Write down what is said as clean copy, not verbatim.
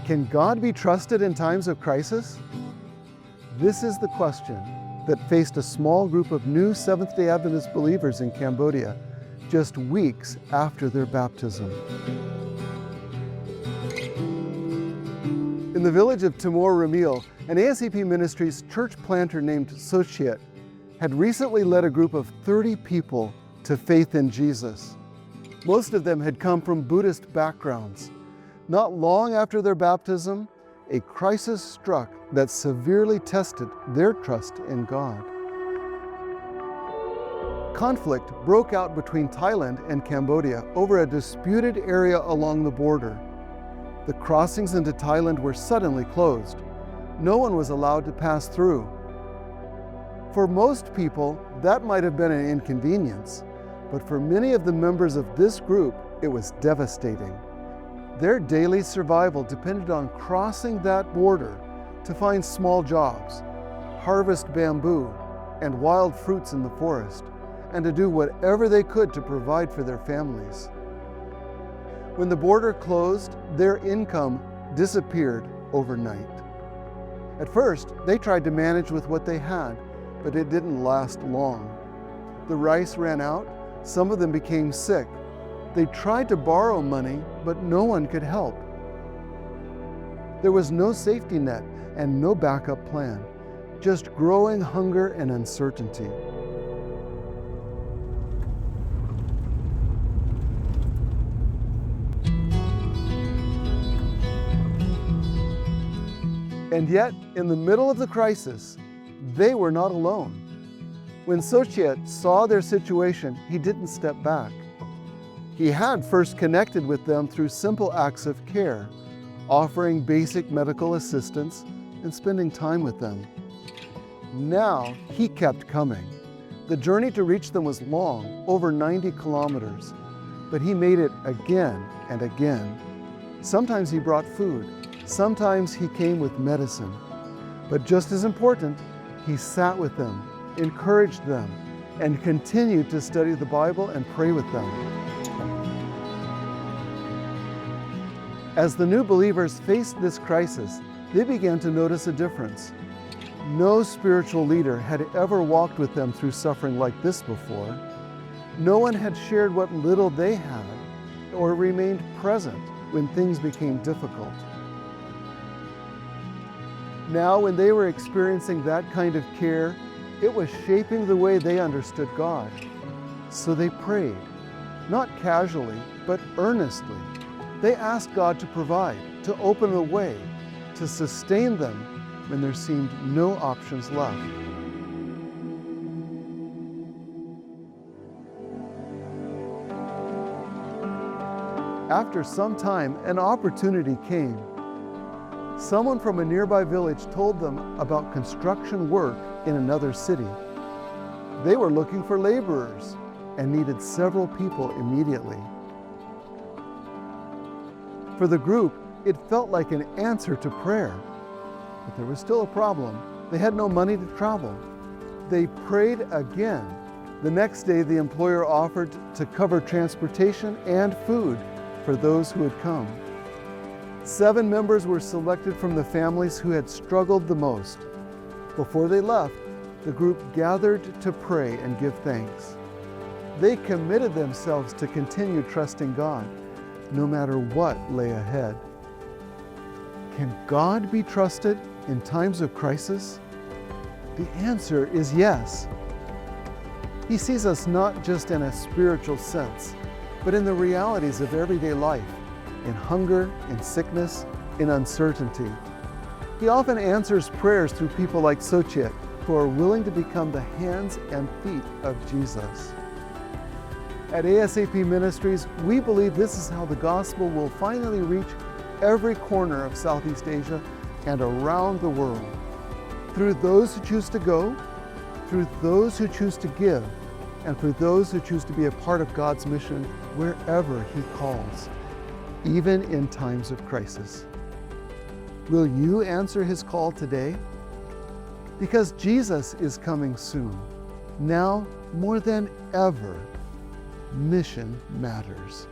Can God be trusted in times of crisis? This is the question that faced a small group of new Seventh-day Adventist believers in Cambodia just weeks after their baptism. In the village of Timor Ramil, an ASAP Ministries church planter named Sochiet had recently led a group of 30 people to faith in Jesus. Most of them had come from Buddhist backgrounds. Not long after their baptism, a crisis struck that severely tested their trust in God. Conflict broke out between Thailand and Cambodia over a disputed area along the border. The crossings into Thailand were suddenly closed. No one was allowed to pass through. For most people, that might have been an inconvenience, but for many of the members of this group, it was devastating. Their daily survival depended on crossing that border to find small jobs, harvest bamboo and wild fruits in the forest, and to do whatever they could to provide for their families. When the border closed, their income disappeared overnight. At first, they tried to manage with what they had, but it didn't last long. The rice ran out, some of them became sick. They tried to borrow money, but no one could help. There was no safety net and no backup plan, just growing hunger and uncertainty. And yet, in the middle of the crisis, they were not alone. When Sochiet saw their situation, he didn't step back. He had first connected with them through simple acts of care, offering basic medical assistance and spending time with them. Now, he kept coming. The journey to reach them was long, over 90 kilometers, but he made it again and again. Sometimes he brought food. Sometimes he came with medicine. But just as important, he sat with them, encouraged them, and continued to study the Bible and pray with them. As the new believers faced this crisis, they began to notice a difference. No spiritual leader had ever walked with them through suffering like this before. No one had shared what little they had or remained present when things became difficult. Now, when they were experiencing that kind of care, it was shaping the way they understood God. So they prayed, not casually, but earnestly. They asked God to provide, to open a way, to sustain them when there seemed no options left. After some time, an opportunity came. Someone from a nearby village told them about construction work in another city. They were looking for laborers and needed several people immediately. For the group, it felt like an answer to prayer. But there was still a problem. They had no money to travel. They prayed again. The next day, the employer offered to cover transportation and food for those who had come. 7 members were selected from the families who had struggled the most. Before they left, the group gathered to pray and give thanks. They committed themselves to continue trusting God, no matter what lay ahead. Can God be trusted in times of crisis? The answer is yes. He sees us not just in a spiritual sense, but in the realities of everyday life, in hunger, in sickness, in uncertainty. He often answers prayers through people like Sochiet, who are willing to become the hands and feet of Jesus. At ASAP Ministries, we believe this is how the gospel will finally reach every corner of Southeast Asia and around the world. Through those who choose to go, through those who choose to give, and for those who choose to be a part of God's mission wherever He calls, even in times of crisis. Will you answer His call today? Because Jesus is coming soon. Now, more than ever, mission matters.